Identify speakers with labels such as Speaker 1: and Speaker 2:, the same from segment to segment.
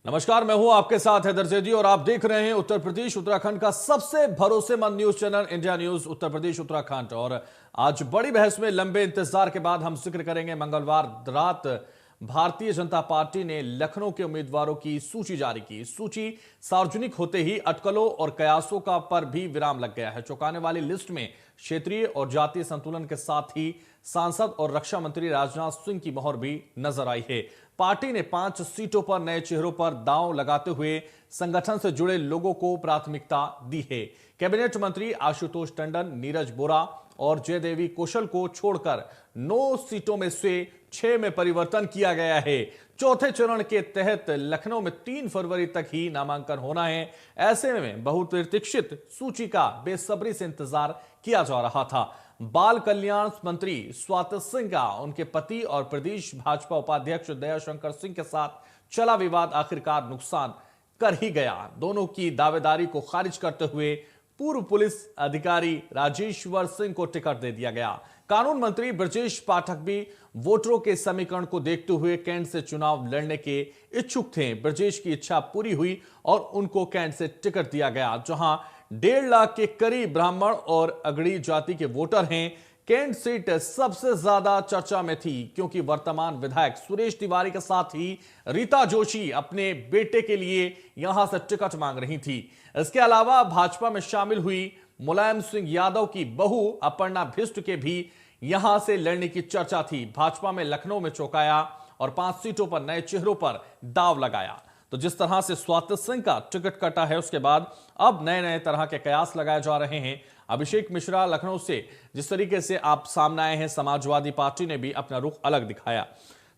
Speaker 1: नमस्कार, मैं हूं आपके साथ हैदर जैदी और आप देख रहे हैं उत्तर प्रदेश उत्तराखंड का सबसे भरोसेमंद news channel India news Uttar Pradesh Uttarakhand. और आज बड़ी बहस में लंबे इंतजार के बाद हम जिक्र करेंगे मंगलवार रात भारतीय जनता पार्टी ने लखनऊ के उम्मीदवारों की सूची जारी की। सूची सार्वजनिक होते ही अटकलों और कयासों का पर भी विराम लग गया है। चौंकाने वाली लिस्ट में क्षेत्रीय और जातीय संतुलन के साथ ही सांसद और रक्षा मंत्री राजनाथ सिंह की मोहर भी नजर आई है। पार्टी ने 5 सीटों पर नए चेहरों पर दांव लगाते हुए संगठन से जुड़े लोगों को प्राथमिकता दी है। कैबिनेट मंत्री आशुतोष टंडन, नीरज बोरा और जयदेवी कौशल को छोड़कर 9 सीटों में से 6 में परिवर्तन किया गया है। चौथे चरण के तहत लखनऊ में 3 फरवरी तक ही नामांकन होना है। ऐसे में बहुप्रतीक्षित सूची का बेसब्री से इंतजार किया जा रहा था। बाल कल्याण मंत्री स्वाति सिंह का उनके पति और प्रदेश भाजपा उपाध्यक्ष दयाशंकर सिंह के साथ चला विवाद आखिरकार नुकसान कर ही गया। दोनों की दावेदारी को खारिज करते हुए पूर्व पुलिस अधिकारी राजेश्वर सिंह को टिकट दे दिया गया। कानून मंत्री ब्रजेश पाठक भी वोटरों के समीकरण को देखते हुए कैंट से चुनाव लड़ने के इच्छुक थे। ब्रजेश की इच्छा पूरी हुई और उनको कैंट से टिकट दिया गया, जहां 1.5 लाख के करीब ब्राह्मण और अगड़ी जाति के वोटर हैं। कैंट सीट सबसे ज्यादा चर्चा में थी क्योंकि वर्तमान विधायक सुरेश तिवारी के साथ ही रीता जोशी अपने बेटे के लिए यहां से टिकट मांग रही थी। इसके अलावा भाजपा में शामिल हुई मुलायम सिंह यादव की बहू अपर्णा भिष्ट के भी यहां से लड़ने की चर्चा थी। भाजपा में लखनऊ में चौंकाया और 5 सीटों पर नए चेहरों पर दांव लगाया। तो जिस तरह से स्वाति सिंह का टिकट कटा है, उसके बाद अब नए नए तरह के कयास लगाए जा रहे हैं। अभिषेक मिश्रा लखनऊ से जिस तरीके से आप सामने आए हैं, समाजवादी पार्टी ने भी अपना रुख अलग दिखाया।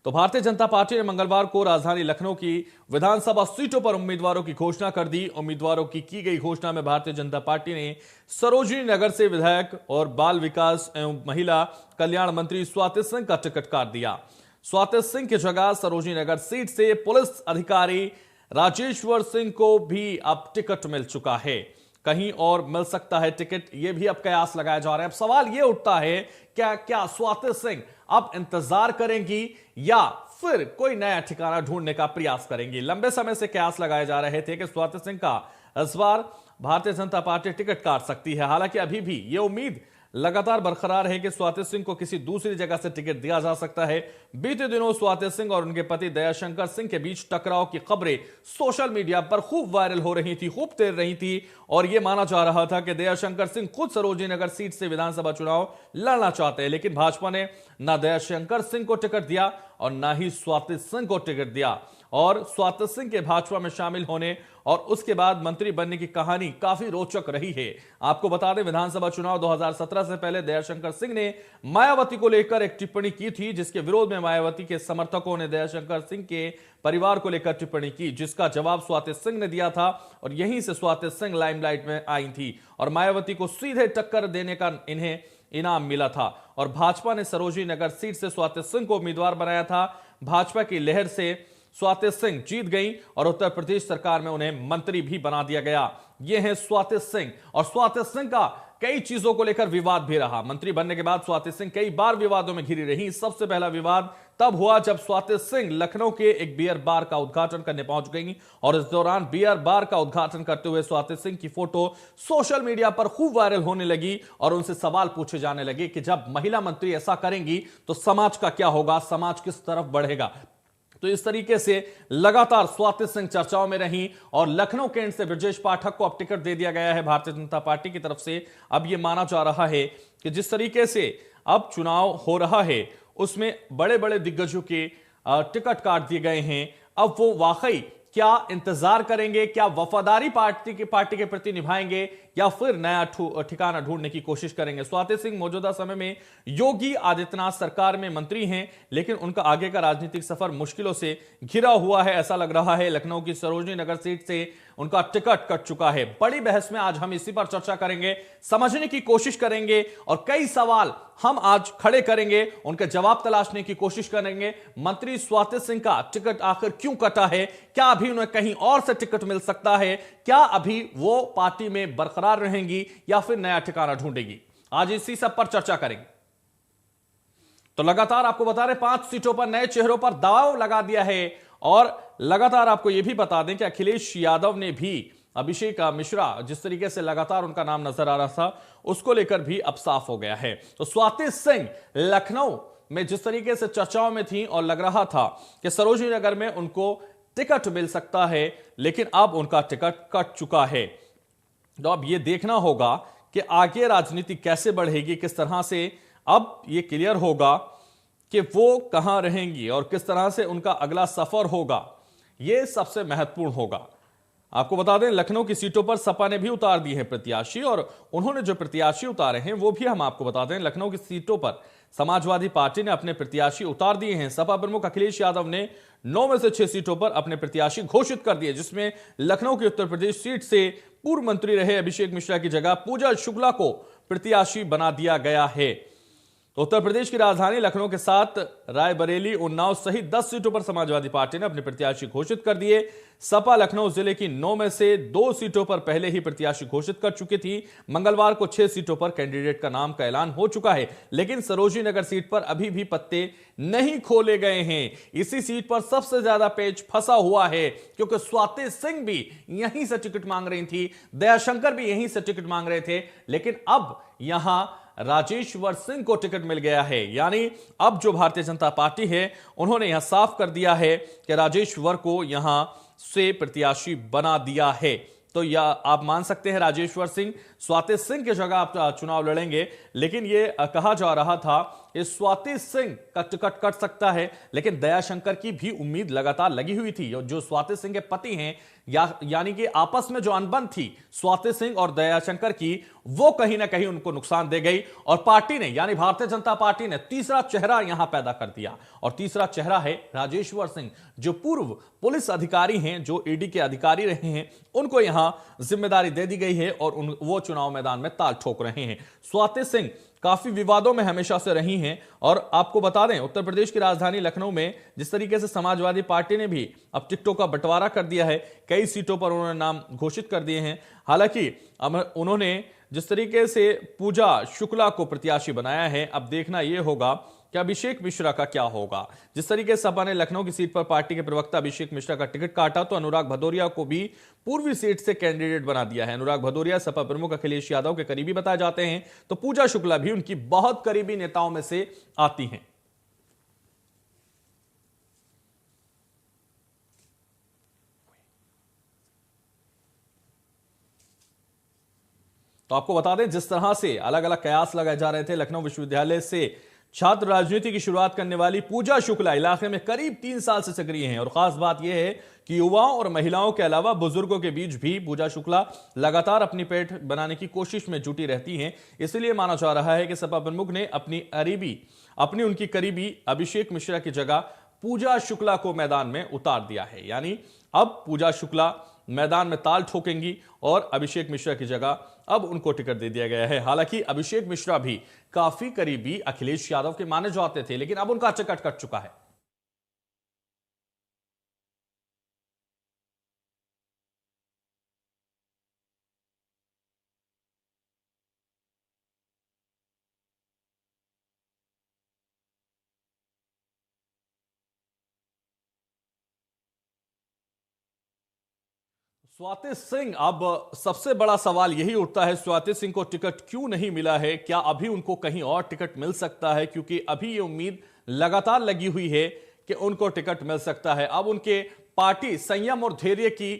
Speaker 1: तो भारतीय जनता पार्टी ने मंगलवार को राजधानी लखनऊ की विधानसभा सीटों पर उम्मीदवारों की घोषणा कर दी। उम्मीदवारों की गई घोषणा में भारतीय जनता पार्टी ने सरोजनी नगर से विधायक और बाल विकास एवं महिला कल्याण मंत्री स्वाति सिंह का टिकट काट दिया। स्वाति सिंह की जगह सरोजनी नगर सीट से पुलिस अधिकारी राजेश्वर सिंह को भी अब टिकट मिल चुका है। कहीं और मिल सकता है टिकट, यह भी अब कयास लगाया जा रहा है। अब सवाल यह उठता है, क्या स्वाति सिंह अब इंतजार करेंगी या फिर कोई नया ठिकाना ढूंढने का प्रयास करेंगी? लंबे समय से कयास लगाए जा रहे थे कि स्वाति सिंह का इस बार भारतीय जनता पार्टी टिकट काट सकती है। हालांकि अभी भी यह उम्मीद लगातार बरकरार है कि स्वाति सिंह को किसी दूसरी जगह से टिकट दिया जा सकता है। बीते दिनों स्वाति सिंह और उनके पति दयाशंकर सिंह के बीच टकराव की खबरें सोशल मीडिया पर खूब वायरल हो रही थी, खूब तैर रही थी और यह माना जा रहा था कि दयाशंकर सिंह खुद सरोजनी नगर सीट से विधानसभा चुनाव लड़ना चाहते हैं। लेकिन भाजपा ने न दयाशंकर सिंह को टिकट दिया और न ही स्वाति सिंह को टिकट दिया। और स्वाति सिंह के भाजपा में शामिल होने और उसके बाद मंत्री बनने की कहानी काफी रोचक रही है। आपको बता दें, विधानसभा चुनाव 2017 से पहले दयाशंकर सिंह ने मायावती को लेकर एक टिप्पणी की थी, जिसके विरोध में मायावती के समर्थकों ने दयाशंकर सिंह के परिवार को लेकर टिप्पणी की, जिसका जवाब स्वाति सिंह ने दिया था और यहीं से स्वाति सिंह लाइमलाइट में आई थी और मायावती को सीधे टक्कर देने का इन्हें इनाम मिला था। और भाजपा ने सरोजनी नगर सीट से स्वाति सिंह को उम्मीदवार बनाया था। भाजपा की लहर से स्वाति सिंह जीत गई और उत्तर प्रदेश सरकार में उन्हें मंत्री भी बना दिया गया। ये है स्वाति सिंह और स्वाति सिंह का कई चीजों को लेकर विवाद भी रहा। मंत्री बनने के बाद स्वाति सिंह कई बार विवादों में घिरी रही। सबसे पहला विवाद तब हुआ जब स्वाति सिंह लखनऊ के एक बियर बार का उद्घाटन करने पहुंच गई और इस दौरान बियर बार का उद्घाटन करते हुए स्वाति सिंह की फोटो सोशल मीडिया पर खूब वायरल होने लगी और उनसे सवाल पूछे जाने लगे कि जब महिला मंत्री ऐसा करेंगी तो समाज का क्या होगा, समाज किस तरफ बढ़ेगा। तो इस तरीके से लगातार स्वाति सिंह चर्चाओं में रही और लखनऊ कैंट से ब्रजेश पाठक को अब टिकट दे दिया गया है भारतीय जनता पार्टी की तरफ से। अब यह माना जा रहा है कि जिस तरीके से अब चुनाव हो रहा है उसमें बड़े बड़े दिग्गजों के टिकट काट दिए गए हैं। अब वो वाकई क्या इंतजार करेंगे, क्या वफादारी पार्टी के प्रति निभाएंगे या फिर नया ठिकाना ढूंढने की कोशिश करेंगे? स्वाति सिंह मौजूदा समय में योगी आदित्यनाथ सरकार में मंत्री हैं, लेकिन उनका आगे का राजनीतिक सफर मुश्किलों से घिरा हुआ है, ऐसा लग रहा है। लखनऊ की सरोजनी नगर सीट से उनका टिकट कट चुका है। बड़ी बहस में आज हम इसी पर चर्चा करेंगे, समझने की कोशिश करेंगे और कई सवाल हम आज खड़े करेंगे, उनके जवाब तलाशने की कोशिश करेंगे। मंत्री स्वाति सिंह का टिकट आखिर क्यों कटा है? क्या अभी उन्हें कहीं और से टिकट मिल सकता है? क्या अभी वो पार्टी में बरकरार रहेंगी या फिर नया ठिकाना ढूंढेगी? आज इसी सब पर चर्चा करेंगे। तो लगातार आपको बता रहे 5 सीटों पर नए चेहरों पर दांव लगा दिया है और लगातार आपको यह भी बता दें कि अखिलेश यादव ने भी अभिषेक मिश्रा, जिस तरीके से लगातार उनका नाम नजर आ रहा था, उसको लेकर भी अब साफ हो गया है। तो स्वाति सिंह लखनऊ में जिस तरीके से चर्चाओं में थी और लग रहा था कि सरोजनी नगर में उनको टिकट मिल सकता है, लेकिन अब उनका टिकट कट चुका है। तो अब यह देखना होगा कि आगे राजनीति कैसे बढ़ेगी, किस तरह से अब यह क्लियर होगा कि वो कहां रहेंगी और किस तरह से उनका अगला सफर होगा। यह सबसे महत्वपूर्ण होगा। आपको बता दें, लखनऊ की सीटों पर सपा ने भी उतार दिए हैं प्रत्याशी, और उन्होंने जो प्रत्याशी उतारे हैं वो भी हम आपको बता दें। लखनऊ की सीटों पर समाजवादी पार्टी ने अपने प्रत्याशी उतार दिए हैं। सपा प्रमुख अखिलेश यादव ने 9 में से 6 सीटों पर अपने प्रत्याशी घोषित कर दिए, जिसमें लखनऊ की उत्तर प्रदेश सीट से पूर्व मंत्री रहे अभिषेक मिश्रा की जगह पूजा शुक्ला को प्रत्याशी बना दिया गया है। तो उत्तर प्रदेश की राजधानी लखनऊ के साथ रायबरेली, उन्नाव सहित 10 सीटों पर समाजवादी पार्टी ने अपने प्रत्याशी घोषित कर दिए। सपा लखनऊ जिले की 9 में से 2 सीटों पर पहले ही प्रत्याशी घोषित कर चुकी थी। मंगलवार को 6 सीटों पर कैंडिडेट का नाम का ऐलान हो चुका है, लेकिन सरोजनी नगर सीट पर अभी भी पत्ते नहीं खोले गए हैं। इसी सीट पर सबसे ज्यादा पेच फंसा हुआ है, क्योंकि स्वाति सिंह भी यहीं से टिकट मांग रही थी, दयाशंकर भी यहीं से टिकट मांग रहे थे, लेकिन अब यहां राजेश्वर सिंह को टिकट मिल गया है। यानी अब जो भारतीय जनता पार्टी है, उन्होंने यहां साफ कर दिया है कि राजेश्वर को यहां से प्रत्याशी बना दिया है। तो यह आप मान सकते हैं राजेश्वर सिंह स्वाति सिंह की जगह आप चुनाव लड़ेंगे। लेकिन यह कहा जा रहा था कि स्वाति सिंह का टिकट कट सकता है, लेकिन दयाशंकर की भी उम्मीद लगातार लगी हुई थी। जो स्वाति सिंह के पति हैं, यानी कि आपस में जो अनबन थी स्वाति सिंह और दयाशंकर की, वो कहीं ना कहीं उनको नुकसान दे गई, और पार्टी ने, यानी भारतीय जनता पार्टी ने तीसरा चेहरा यहां पैदा कर दिया। और तीसरा चेहरा है राजेश्वर सिंह, जो पूर्व पुलिस अधिकारी हैं, जो ईडी के अधिकारी रहे हैं, उनको यहां जिम्मेदारी दे दी गई है और वो चुनाव मैदान में ताल ठोक रहे हैं। स्वाति सिंह काफी विवादों में हमेशा से रही हैं, और आपको बता दें, उत्तर प्रदेश की राजधानी लखनऊ में जिस तरीके से समाजवादी पार्टी ने भी अब टिकटों का बंटवारा कर दिया है, कई सीटों पर उन्होंने नाम घोषित कर दिए हैं। हालांकि अब उन्होंने जिस तरीके से पूजा शुक्ला को प्रत्याशी बनाया है, अब देखना यह होगा कि अभिषेक मिश्रा का क्या होगा। जिस तरीके से सपा ने लखनऊ की सीट पर पार्टी के प्रवक्ता अभिषेक मिश्रा का टिकट काटा, तो अनुराग भदौरिया को भी पूर्वी सीट से कैंडिडेट बना दिया है। अनुराग भदौरिया सपा प्रमुख अखिलेश यादव के करीबी बताए जाते हैं, तो पूजा शुक्ला भी उनकी बहुत करीबी नेताओं में से आती हैं। तो आपको बता दें, जिस तरह से अलग अलग कयास लगाए जा रहे थे, लखनऊ विश्वविद्यालय से छात्र राजनीति की शुरुआत करने वाली पूजा शुक्ला इलाके में करीब 3 साल से सक्रिय हैं। और खास बात यह है कि युवाओं और महिलाओं के अलावा बुजुर्गों के बीच भी पूजा शुक्ला लगातार अपनी पेठ बनाने की कोशिश में जुटी रहती हैं। इसलिए माना जा रहा है कि सपा प्रमुख ने अपनी उनकी करीबी अभिषेक मिश्रा की जगह पूजा शुक्ला को मैदान में उतार दिया है। यानी अब पूजा शुक्ला मैदान में ताल ठोकेंगी और अभिषेक मिश्रा की जगह अब उनको टिकट दे दिया गया है। हालांकि अभिषेक मिश्रा भी काफी करीबी अखिलेश यादव के माने जाते थे, लेकिन अब उनका टिकट कट चुका है। स्वाति सिंह, अब सबसे बड़ा सवाल यही उठता है, स्वाति सिंह को टिकट क्यों नहीं मिला है? क्या अभी उनको कहीं और टिकट मिल सकता है? क्योंकि अभी ये उम्मीद लगातार लगी हुई है कि उनको टिकट मिल सकता है। अब उनके पार्टी संयम और धैर्य की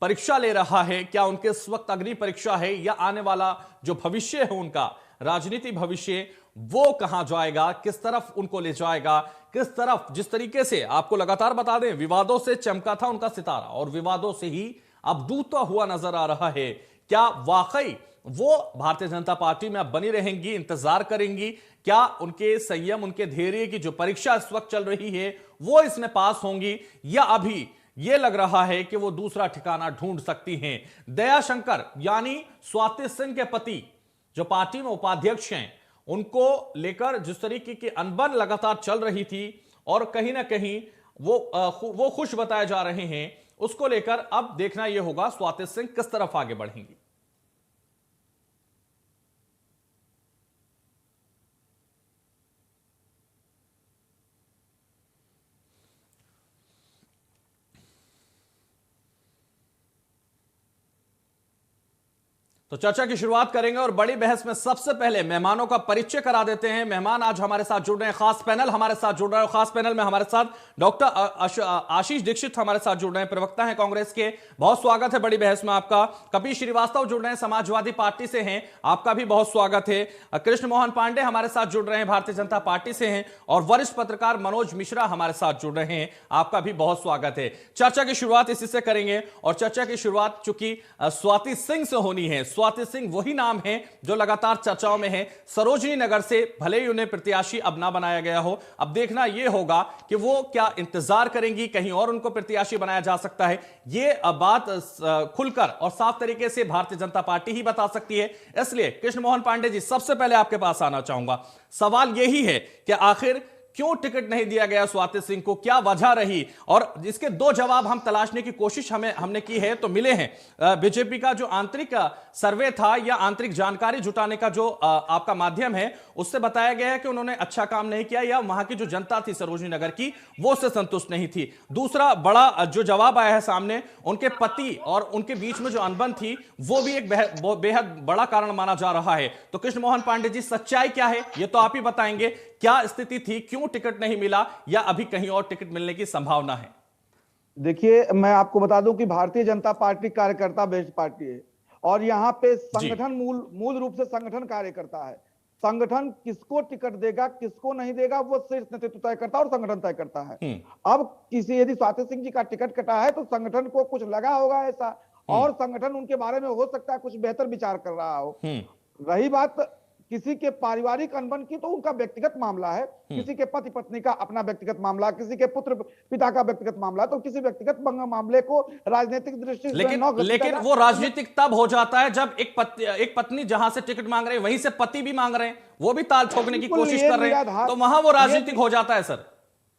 Speaker 1: परीक्षा ले रहा है। क्या उनके इस वक्त अग्नि परीक्षा है, या आने वाला जो भविष्य है उनका राजनीति भविष्य, वो कहां जाएगा, किस तरफ उनको ले जाएगा, किस तरफ? जिस तरीके से आपको लगातार बता दें, विवादों से चमका था उनका सितारा और विवादों से ही अब डूबता हुआ नजर आ रहा है। क्या वाकई वो भारतीय जनता पार्टी में अब बनी रहेंगी, इंतजार करेंगी? क्या उनके संयम, उनके धैर्य की जो परीक्षा इस वक्त चल रही है, वो इसमें पास होंगी, या अभी यह लग रहा है कि वो दूसरा ठिकाना ढूंढ सकती हैं? दयाशंकर यानी स्वाति सिंह के पति, जो पार्टी में उपाध्यक्ष हैं, उनको लेकर जिस तरीके की अनबन लगातार चल रही थी और कहीं ना कहीं वो खुश बताए जा रहे हैं, उसको लेकर अब देखना यह होगा स्वाति सिंह किस तरफ आगे बढ़ेंगी। तो चर्चा की शुरुआत करेंगे और बड़ी बहस में सबसे पहले मेहमानों का परिचय करा देते हैं। मेहमान आज हमारे साथ जुड़ रहे हैं, खास पैनल हमारे साथ जुड़ रहा है। खास पैनल में हमारे साथ डॉक्टर आशीष दीक्षित हमारे साथ जुड़ रहे हैं, प्रवक्ता हैं कांग्रेस के। बहुत स्वागत है बड़ी बहस में आपका। कपिल श्रीवास्तव जुड़ रहे हैं, समाजवादी पार्टी से हैं, आपका भी बहुत स्वागत है। कृष्ण मोहन पांडे हमारे साथ जुड़ रहे हैं, भारतीय जनता पार्टी से हैं। और वरिष्ठ पत्रकार मनोज मिश्रा हमारे साथ जुड़ रहे हैं, आपका भी बहुत स्वागत है। चर्चा की शुरुआत इसी से करेंगे और चर्चा की शुरुआत चूंकि स्वाति सिंह से होनी है। स्वाति सिंह वही नाम है जो लगातार चर्चाओं में है। सरोजनी नगर से भले ही उन्हें प्रत्याशी अब ना बनाया गया हो, अब देखना यह होगा कि वो क्या इंतजार करेंगी, कहीं और उनको प्रत्याशी बनाया जा सकता है। ये बात खुलकर और साफ तरीके से भारतीय जनता पार्टी ही बता सकती है। इसलिए कृष्ण मोहन पांडे जी, सबसे पहले आपके पास आना चाहूंगा। सवाल यही है कि आखिर क्यों टिकट नहीं दिया गया स्वाति सिंह को, क्या वजह रही? और इसके दो जवाब हम तलाशने की कोशिश हमने की है तो मिले हैं। बीजेपी का जो आंतरिक सर्वे था या आंतरिक जानकारी जुटाने का जो आपका माध्यम है, उससे बताया गया है कि उन्होंने अच्छा काम नहीं किया या वहां की जो जनता थी सरोजनी नगर की, वो उससे संतुष्ट नहीं थी। दूसरा बड़ा जो जवाब आया है सामने, उनके पति और उनके बीच में जो अनबन थी, वो भी एक बेहद बड़ा कारण माना जा रहा है। तो कृष्ण मोहन पांडे जी, सच्चाई क्या है ये तो आप ही बताएंगे। क्या स्थिति थी, क्यों टिकट नहीं मिला, या अभी कहीं और टिकट मिलने की संभावना है?
Speaker 2: देखिए, मैं आपको बता दूं कि भारतीय जनता पार्टी कार्यकर्ता बेस्ड पार्टी है और यहाँ पे संगठन मूल रूप से संगठन कार्य करता है। संगठन किसको टिकट देगा, किसको नहीं देगा, वो शीर्ष नेतृत्व तय करता है और संगठन तय करता है। अब किसी यदि स्वाति सिंह जी का टिकट कटा है तो संगठन को कुछ लगा होगा ऐसा, और संगठन उनके बारे में हो सकता है कुछ बेहतर विचार कर रहा हो। रही बात किसी के पारिवारिक अनबन की, तो उनका व्यक्तिगत मामला है। किसी के पति पत्नी का अपना व्यक्तिगत मामला, किसी के पुत्र पिता का व्यक्तिगत मामला, तो किसी व्यक्तिगत मामले को राजनीतिक दृष्टि से
Speaker 1: लेकिन वो राजनीतिक तब हो जाता है जब एक पत्नी जहां से टिकट मांग रहे हैं वहीं से पति भी मांग रहे हैं, वो भी ताल ठोकने की कोशिश कर रहे हैं, तो वहां वो राजनीतिक हो जाता है। सर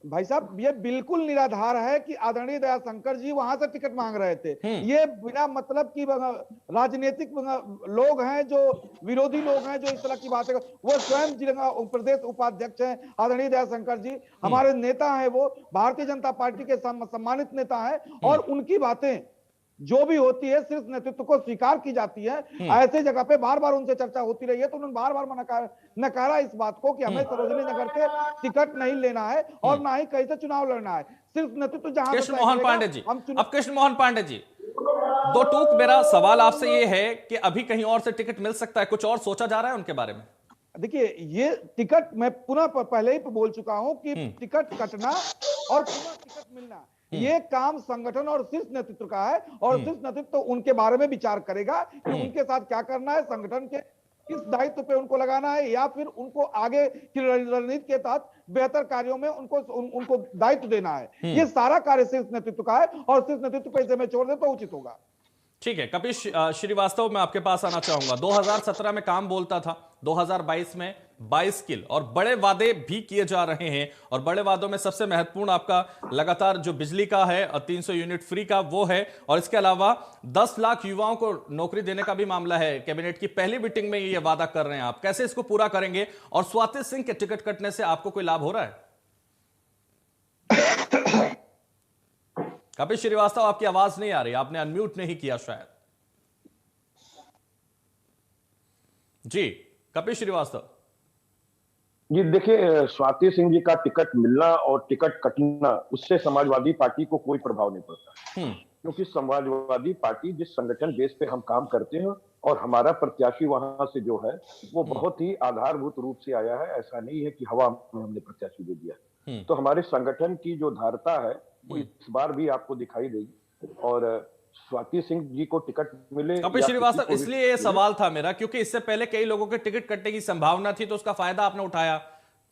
Speaker 2: भाई साहब, ये बिल्कुल निराधार है कि आदरणीय दयाशंकर जी वहां से टिकट मांग रहे थे। ये बिना मतलब की राजनीतिक लोग हैं, जो विरोधी लोग हैं, जो इस तरह की बातें, वो स्वयं प्रदेश उपाध्यक्ष हैं आदरणीय दयाशंकर जी, हमारे नेता हैं, वो भारतीय जनता पार्टी के सम्मानित नेता हैं, और उनकी बातें जो भी होती है शीर्ष नेतृत्व को स्वीकार की जाती है। ऐसे जगह पे बार बार उनसे चर्चा होती रही है, तो उन्होंने बार बार नकारा इस बात को कि हमें सरोजनी नगर के टिकट नहीं लेना है और ना ही कहीं से चुनाव लड़ना है। शीर्ष नेतृत्व जहां
Speaker 1: कृष्ण मोहन पांडे जी, अब कृष्ण मोहन पांडे जी, दो टूक मेरा सवाल आपसे ये है कि अभी कहीं और से टिकट मिल सकता है, कुछ और सोचा जा रहा है उनके बारे में?
Speaker 2: देखिए, ये टिकट मैं पुनः पहले ही बोल चुका हूं कि टिकट कटना और पुनः टिकट मिलना, ये काम संगठन और शीर्ष नेतृत्व का है, और शीर्ष नेतृत्व उनके बारे में विचार करेगा कि उनके साथ क्या करना है, संगठन के किस दायित्व पे उनको लगाना है, या फिर उनको आगे की रणनीति के तहत बेहतर कार्यों में उनको दायित्व देना है। ये सारा कार्य शीर्ष नेतृत्व का है, और शीर्ष नेतृत्व पे इसे में छोड़ दे तो उचित होगा।
Speaker 1: ठीक है, कपिल श्रीवास्तव, मैं आपके पास आना चाहूंगा। 2017 में काम बोलता था, 2022 में 22 किल और बड़े वादे भी किए जा रहे हैं, और बड़े वादों में सबसे महत्वपूर्ण आपका लगातार जो बिजली का है 300 यूनिट फ्री का वो है, और इसके अलावा 10 लाख युवाओं को नौकरी देने का भी मामला है। कैबिनेट की पहली मीटिंग में ये वादा कर रहे हैं आप, कैसे इसको पूरा करेंगे? और स्वाति सिंह के टिकट कटने से आपको कोई लाभ हो रहा है? कपिल श्रीवास्तव, आपकी आवाज नहीं आ रही, आपने अनम्यूट नहीं किया शायद। जी कपिल श्रीवास्तव
Speaker 3: जी, देखिए, स्वाति सिंह जी का टिकट मिलना और टिकट कटना, उससे समाजवादी पार्टी को कोई प्रभाव नहीं पड़ता, क्योंकि समाजवादी पार्टी जिस संगठन बेस पे हम काम करते हैं और हमारा प्रत्याशी वहां से जो है वो बहुत ही आधारभूत रूप से आया है। ऐसा नहीं है कि हवा में हमने प्रत्याशी दे दिया। तो हमारे संगठन की जो धारता है वो इस बार भी आपको दिखाई देगी, और स्वाति सिंह जी को टिकट मिले।
Speaker 1: कपिल श्रीवास्तव, इसलिए ये सवाल था मेरा, क्योंकि इससे पहले कई लोगों के टिकट कटने की संभावना थी, तो उसका फायदा आपने उठाया।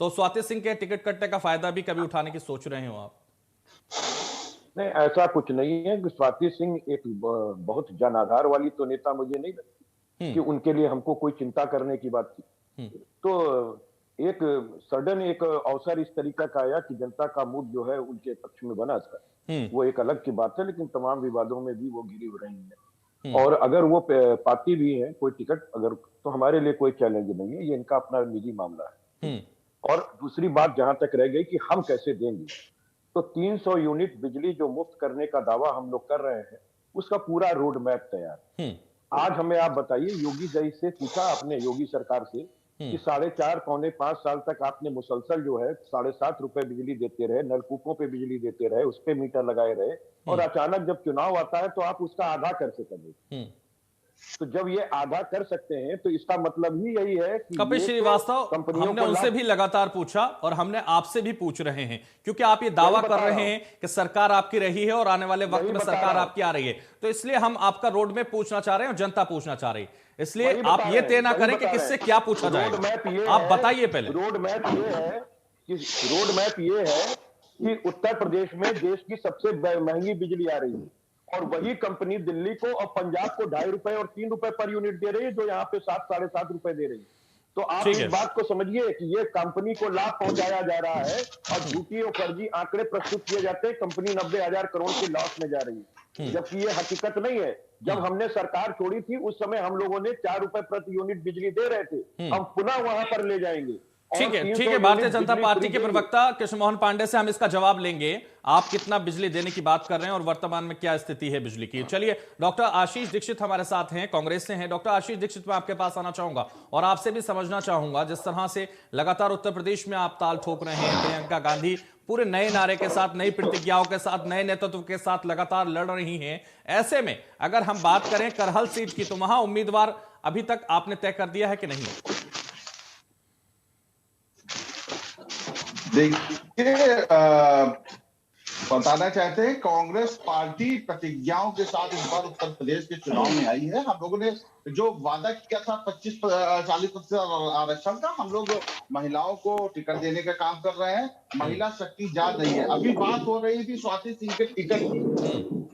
Speaker 1: तो स्वाति सिंह के टिकट कटने का फायदा भी कभी उठाने की सोच रहे हो आप?
Speaker 3: नहीं, ऐसा कुछ नहीं है कि स्वाति सिंह एक बहुत जन आधार वाली तो नेता मुझे नहीं लगती कि उनके लिए हमको कोई चिंता करने की बात थी। तो एक सडन एक अवसर इस तरीका का आया कि जनता का मूड जो है उनके पक्ष में बना था, वो एक अलग की बात है, लेकिन तमाम विवादों में भी वो घिरी हो रही है। और अगर वो पाती भी है कोई टिकट, अगर, तो हमारे लिए कोई चैलेंज नहीं है, ये इनका अपना निजी मामला है। और दूसरी बात जहां तक रह गई कि हम कैसे देंगे, तो 300 यूनिट बिजली जो मुफ्त करने का दावा हम लोग कर रहे हैं, उसका पूरा रोड मैप तैयार। आज हमें आप बताइए, योगी जी से पूछा आपने, योगी सरकार से, कि 4.5 पौने 5 साल तक आपने मुसलसल जो है 7.5 रुपए बिजली देते रहे, नलकूपों पे बिजली देते रहे, उस पे मीटर लगाए रहे, और अचानक जब चुनाव आता है तो आप उसका आधा कैसे कर देते? तो जब ये आधा कर सकते हैं तो इसका मतलब ही यही है कि
Speaker 1: कपिल श्रीवास्तव, हमने उनसे भी लगातार पूछा और हमने आपसे भी पूछ रहे हैं, क्योंकि आप ये दावा कर रहे हैं कि सरकार आपकी रही है और आने वाले वक्त में सरकार आपकी आ रही है, तो इसलिए हम आपका रोड मैप पूछना चाह रहे हैं और जनता पूछना चाह रही है, इसलिए आप ये तय ना करें कि किससे क्या पूछा जाएगा। आप बताइए पहले।
Speaker 3: रोड मैप ये है कि उत्तर प्रदेश में देश की सबसे महंगी बिजली आ रही है, और वही कंपनी दिल्ली को और पंजाब को 2.5 रुपए और 3 रुपए पर यूनिट दे रही है, जो यहाँ पे 7 साढ़े 7 रुपए दे रही है। तो आप इस बात को समझिए कि ये कंपनी को लाभ पहुंचाया जा रहा है और झूठी और फर्जी आंकड़े प्रस्तुत किए जाते हैं, कंपनी 90,000 करोड़ के लॉस में जा रही है, जबकि ये हकीकत नहीं है। जब हमने सरकार छोड़ी थी उस समय हम लोगों ने 4 रुपए प्रति यूनिट बिजली दे रहे थे, हम पुनः वहां पर ले जाएंगे।
Speaker 1: ठीक है, भारतीय जनता पार्टी के प्रवक्ता कृष्ण मोहन पांडे से हम इसका जवाब लेंगे, आप कितना बिजली देने की बात कर रहे हैं और वर्तमान में क्या स्थिति है बिजली की। चलिए, डॉक्टर आशीष दीक्षित हमारे साथ हैं, कांग्रेस से हैं। डॉक्टर आशीष दीक्षित, मैं आपके पास आना चाहूंगा और आपसे भी समझना चाहूंगा, जिस तरह से लगातार उत्तर प्रदेश में आप ताल ठोक रहे हैं, प्रियंका गांधी पूरे नए नारे के साथ, नई प्रतिज्ञाओं के साथ, नए नेतृत्व के साथ लगातार लड़ रही हैं, ऐसे में अगर हम बात करें करहल सीट की, तो वहां उम्मीदवार अभी तक आपने तय कर दिया है कि नहीं?
Speaker 4: देखिए, बताना चाहते हैं, कांग्रेस पार्टी प्रतिज्ञाओं के साथ इस बार उत्तर प्रदेश के चुनाव में आई है। हम लोगों ने जो वादा किया था 25-40% आरक्षण का, हम लोग महिलाओं को टिकट देने का काम कर रहे हैं। महिला शक्ति जा रही है। अभी बात हो रही थी स्वाति सिंह के टिकट की,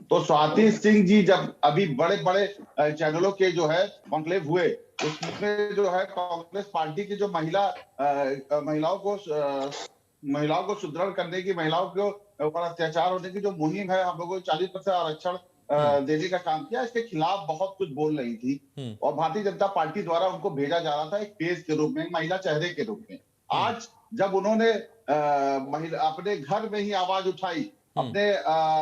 Speaker 4: तो स्वाति सिंह जी जब अभी बड़े बड़े चैनलों के जो है कॉन्क्लेव हुए, उसमें जो है कांग्रेस पार्टी की जो महिलाओं को सुदृढ़ करने की, महिलाओं के ऊपर अत्याचार होने की जो मुहिम है, हम लोगों को 40% आरक्षण देने का काम किया, इसके खिलाफ बहुत कुछ बोल रही थी और भारतीय जनता पार्टी द्वारा उनको भेजा जा रहा था एक पेज के रूप में, महिला चेहरे के रूप में। आज जब उन्होंने अपने घर में ही आवाज उठाई, अपने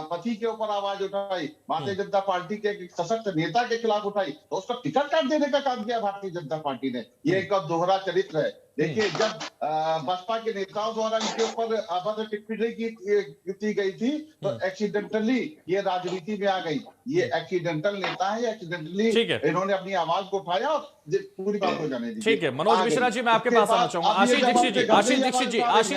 Speaker 4: पति के ऊपर आवाज उठाई, भारतीय जनता पार्टी के एक सशक्त नेता के खिलाफ उठाई, तो उसका टिकट काट देने का काम किया भारतीय जनता पार्टी ने। ये एक दोहरा चरित्र है। देखिए, जब बसपा के नेताओं द्वारा इनके ऊपर अभद्र टिप्पणी की गई थी, तो एक्सीडेंटली ये राजनीति में आ गई। ये एक्सीडेंटल नेता है, एक्सीडेंटली इन्होंने अपनी आवाज को उठाया और पूरी बात हो जाने दी।
Speaker 1: ठीक है, मनोज मिश्रा जी, मैं आपके पास आना चाहूंगा। आशीष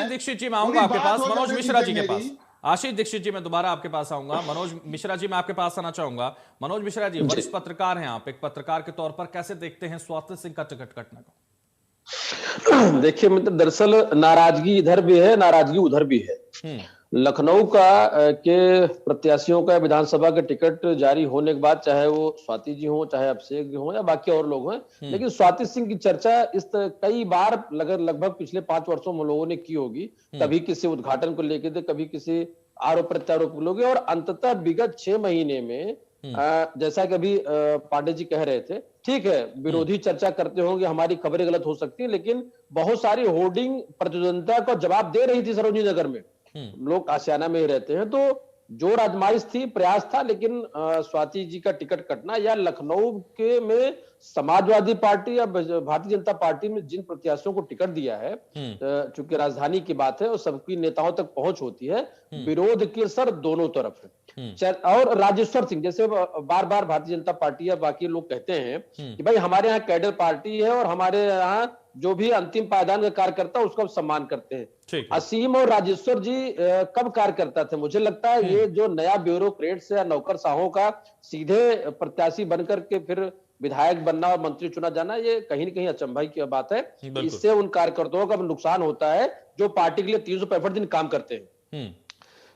Speaker 1: दीक्षित जी मैं आऊंगा आपके पास, मनोज मिश्रा जी के पास। आशीष दीक्षित जी, मैं दोबारा आपके पास आऊंगा। मनोज मिश्रा जी, मैं आपके पास आना चाहूंगा। मनोज मिश्रा जी, वरिष्ठ पत्रकार हैं आप, एक पत्रकार के तौर पर कैसे देखते हैं स्वाति सिंह का टिकट कटने को?
Speaker 5: देखिए, मतलब दरअसल नाराजगी इधर भी है, नाराजगी उधर भी है। लखनऊ के प्रत्याशियों का विधानसभा के टिकट जारी होने के बाद, चाहे वो स्वाति जी हो, चाहे अभिषेक जी हो या बाकी और लोग हैं, लेकिन स्वाति सिंह की चर्चा कई बार लगभग पिछले 5 वर्षों में लोगों ने की होगी। कभी किसी उद्घाटन को लेकर थे, कभी किसी आरोप प्रत्यारोप को लेकर, और अंततः विगत 6 महीने में जैसा कि अभी पांडे जी कह रहे थे, ठीक है, विरोधी चर्चा करते होंगे, हमारी खबरें गलत हो सकती है, लेकिन बहुत सारी होर्डिंग प्रतिद्वंदिता को जवाब दे रही थी सरोजनी नगर में। लोग आशियाना में ही रहते हैं, तो जो आजमाइश थी, प्रयास था, लेकिन स्वाति जी का टिकट कटना या लखनऊ के में समाजवादी पार्टी या भारतीय जनता पार्टी में जिन प्रत्याशियों को टिकट दिया है, चूंकि राजधानी की बात है और सबकी नेताओं तक पहुंच होती है, विरोध के सर दोनों तरफ है। और राजेश्वर सिंह जैसे बार बार भारतीय जनता पार्टी या बाकी लोग कहते हैं कि भाई हमारे यहाँ कैडर पार्टी है और हमारे यहाँ जो भी अंतिम पायदान का कार्यकर्ता उसका सम्मान करते हैं। असीम और राजेश्वर जी कब कार्यकर्ता थे? मुझे लगता है ये जो नया ब्यूरोक्रेट्स या नौकरशाहों का सीधे प्रत्याशी बनकर के फिर विधायक बनना और मंत्री चुना जाना, ये कहीं न कहीं अचंभा की बात है। इससे उन कार्यकर्ताओं का नुकसान होता है जो पार्टी के लिए 365 दिन काम करते हैं।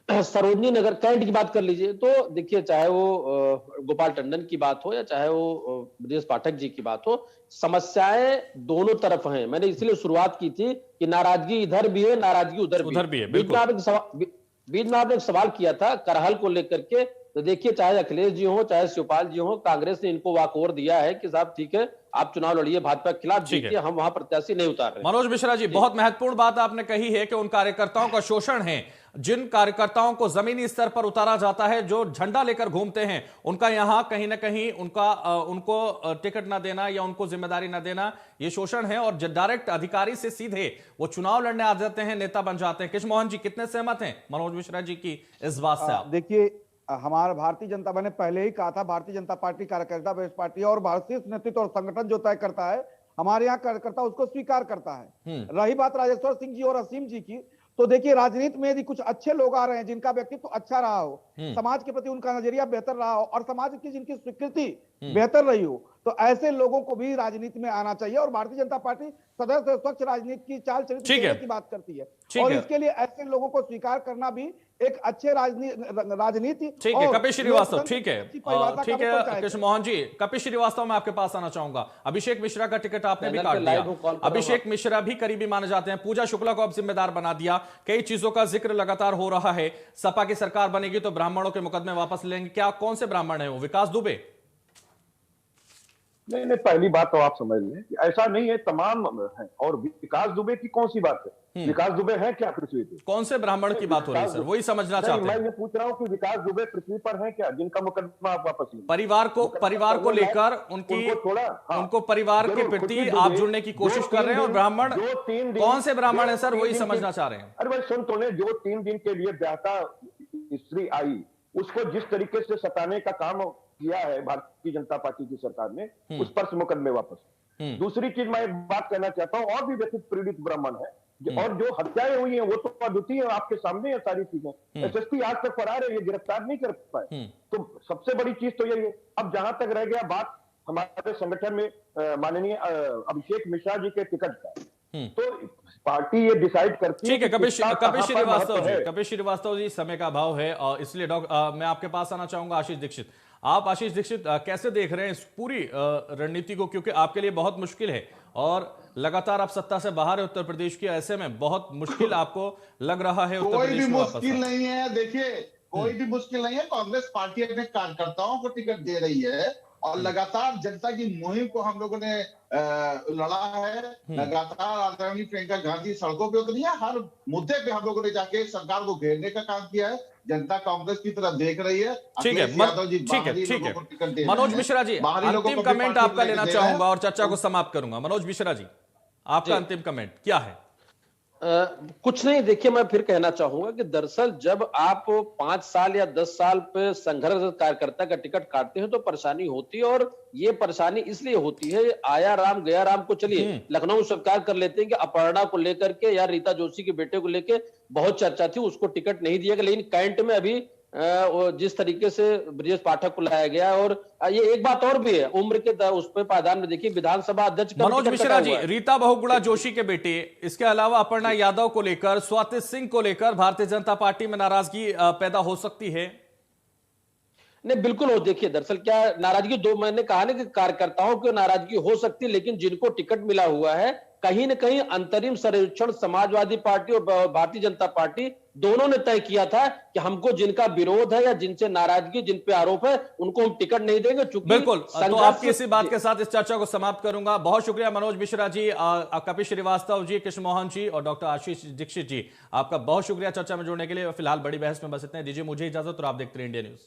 Speaker 5: सरोजनी नगर कैंट की बात कर लीजिए, तो देखिए, चाहे वो गोपाल टंडन की बात हो या चाहे वो ब्रजेश पाठक जी की बात हो, समस्याएं दोनों तरफ हैं। मैंने इसलिए शुरुआत की थी कि नाराजगी इधर भी है, नाराजगी उधर भी है। बीच में आपने एक सवाल किया था करहल को लेकर के, तो देखिए, चाहे अखिलेश जी हो, चाहे शिवपाल जी हो, कांग्रेस ने इनको वाकओवर दिया है कि साहब ठीक है, आप चुनाव लड़िए, भाजपा के खिलाफ जीतिए, हम वहां प्रत्याशी नहीं उतार रहे।
Speaker 1: मनोज मिश्रा जी, बहुत महत्वपूर्ण बात आपने कही है कि उन कार्यकर्ताओं का शोषण है। जिन कार्यकर्ताओं को जमीनी स्तर पर उतारा जाता है, जो झंडा लेकर घूमते हैं, उनका यहां कहीं ना कहीं उनको टिकट ना देना या उनको जिम्मेदारी ना देना, ये शोषण है। और डायरेक्ट अधिकारी से सीधे वो चुनाव लड़ने आ जाते हैं, नेता बन जाते हैं। कृष्ण मोहन जी, कितने सहमत हैं मनोज मिश्रा जी की इस बात से आप?
Speaker 2: देखिए, हमारा भारतीय जनता, मैंने पहले ही कहा था, भारतीय जनता पार्टी कार्यकर्ता बेस्ड पार्टी है और भारतीय नेतृत्व और संगठन जो तय करता है, हमारे यहाँ कार्यकर्ता उसको स्वीकार करता है। रही बात राजेश्वर सिंह जी और असीम जी की, तो देखिए, राजनीति में यदि कुछ अच्छे लोग आ रहे हैं जिनका व्यक्तित्व अच्छा रहा हो, समाज के प्रति उनका नजरिया बेहतर रहा हो और समाज की जिनकी स्वीकृति बेहतर रही हो, तो ऐसे लोगों को भी राजनीति में आना चाहिए। और भारतीय जनता पार्टी सदैव से स्वच्छ राजनीति की चाल चरित्र की बात करती है और इसके लिए ऐसे लोगों को स्वीकार करना भी एक अच्छे राजनीति।
Speaker 1: ठीक है कपिल श्रीवास्तव, ठीक है कृष्ण मोहन जी, कपिल श्रीवास्तव मैं आपके पास आना चाहूंगा। अभिषेक मिश्रा का टिकट आपने भी काट दिया। अभिषेक मिश्रा भी करीबी माने जाते हैं, पूजा शुक्ला को अब जिम्मेदार बना दिया, कई चीजों का जिक्र लगातार हो रहा है। सपा की सरकार बनेगी तो ब्राह्मणों के मुकदमे वापस लेंगे, क्या कौन से ब्राह्मण है वो? विकास दुबे?
Speaker 3: नहीं, पहली बात तो आप समझ लें कि ऐसा नहीं है, तमाम है। और विकास दुबे की कौन सी बात है? विकास दुबे है क्या पृथ्वी पे?
Speaker 1: कौन से ब्राह्मण की बात हो रही है सर, वही समझना चाहते हैं।
Speaker 3: मैं ये पूछ रहा हूँ कि विकास दुबे पृथ्वी पर है क्या, जिनका मुकदमा आप वापस लें?
Speaker 1: परिवार को लेकर उनको परिवार के प्रति आप जुड़ने की कोशिश कर रहे हैं, और ब्राह्मण कौन से ब्राह्मण है सर, वही समझना चाह रहे हैं।
Speaker 3: अरे भाई सुन तो ले, जो 3 दिन के लिए ब्याहता स्त्री आई, उसको जिस तरीके से सताने का काम किया है भारतीय जनता पार्टी की सरकार ने, उस पर से मुकदमे वापस। दूसरी चीज मैं एक बात कहना चाहता हूं, और भी व्यथित पीड़ित ब्राह्मण है और जो हत्याएं हुई हैं वो तो अद्वितीय है, आपके सामने है सारी चीजें। एसएसपी आज तक फरार है, ये गिरफ्तार नहीं कर पाए। तो सबसे बड़ी चीज तो यही है। अब जहां तक रह गया बात हमारे संगठन में माननीय अभिषेक मिश्रा जी के टिकट का, तो पार्टी ये डिसाइड करती है।
Speaker 1: ठीक है कपिल श्रीवास्तव जी, समय का अभाव है और इसलिए मैं आपके पास आना चाहूंगा आशीष दीक्षित। आप आशीष दीक्षित कैसे देख रहे हैं इस पूरी रणनीति को, क्योंकि आपके लिए बहुत मुश्किल है और लगातार आप सत्ता से बाहर है उत्तर प्रदेश की, ऐसे में बहुत मुश्किल आपको लग रहा है उत्तर प्रदेश में?
Speaker 4: कोई भी मुश्किल नहीं है, देखिए कोई भी मुश्किल नहीं है। कांग्रेस पार्टी अपने कार्यकर्ताओं को टिकट दे रही है और लगातार जनता की मुहिम को हम लोगों ने लड़ा है। लगातार आदरणीय प्रियंका गांधी सड़कों पे उतरी है, हर मुद्दे पे हम लोगों ने जाके सरकार को घेरने का काम किया है। जनता कांग्रेस की तरफ देख रही है।
Speaker 1: ठीक है मनोज मिश्रा जी, अंतिम कमेंट आपका लेना चाहूंगा और चर्चा को समाप्त करूंगा। मनोज मिश्रा जी, आपका अंतिम कमेंट क्या है?
Speaker 5: कुछ नहीं, देखिए मैं फिर कहना चाहूंगा कि दरअसल जब आप 5 साल या 10 साल पे संघर्ष कार्यकर्ता का टिकट काटते हैं तो परेशानी होती है, और ये परेशानी इसलिए होती है, आया राम गया राम को चलिए लखनऊ स्वीकार कर लेते हैं कि अपर्णा को लेकर के या रीता जोशी के बेटे को लेकर बहुत चर्चा थी, उसको टिकट नहीं दिया गया। लेकिन कैंट में अभी जिस तरीके से ब्रजेश पाठक को लाया गया, और ये एक बात और भी है, उम्र के उस पर पायदान में देखिए विधानसभा अध्यक्ष
Speaker 1: मनोज मिश्रा जी, रीता बहुगुणा जोशी के बेटे, इसके अलावा अपर्णा यादव को लेकर, स्वाति सिंह को लेकर भारतीय जनता पार्टी में नाराजगी पैदा हो सकती है?
Speaker 5: नहीं, बिल्कुल हो। देखिए दरअसल क्या नाराजगी, दो मैंने कहा ना कि कार्यकर्ताओं की नाराजगी हो सकती है, लेकिन जिनको टिकट मिला हुआ है, कहीं ना कहीं अंतरिम सर्वेक्षण समाजवादी पार्टी और भारतीय जनता पार्टी दोनों ने तय किया था कि हमको जिनका विरोध है या जिनसे नाराजगी, जिन पे आरोप है, उनको हम टिकट नहीं देंगे। चूंकि
Speaker 1: बिल्कुल, तो आपकी इसी बात के साथ इस चर्चा को समाप्त करूंगा। बहुत शुक्रिया मनोज मिश्रा जी, कपिल श्रीवास्तव जी, कृष्ण मोहन जी और डॉक्टर आशीष दीक्षित जी, आपका बहुत शुक्रिया चर्चा में जुड़ने के लिए। फिलहाल बड़ी बहस में बस इतना ही, दीजिए मुझे इजाजत और आप देखते रहिए इंडिया न्यूज।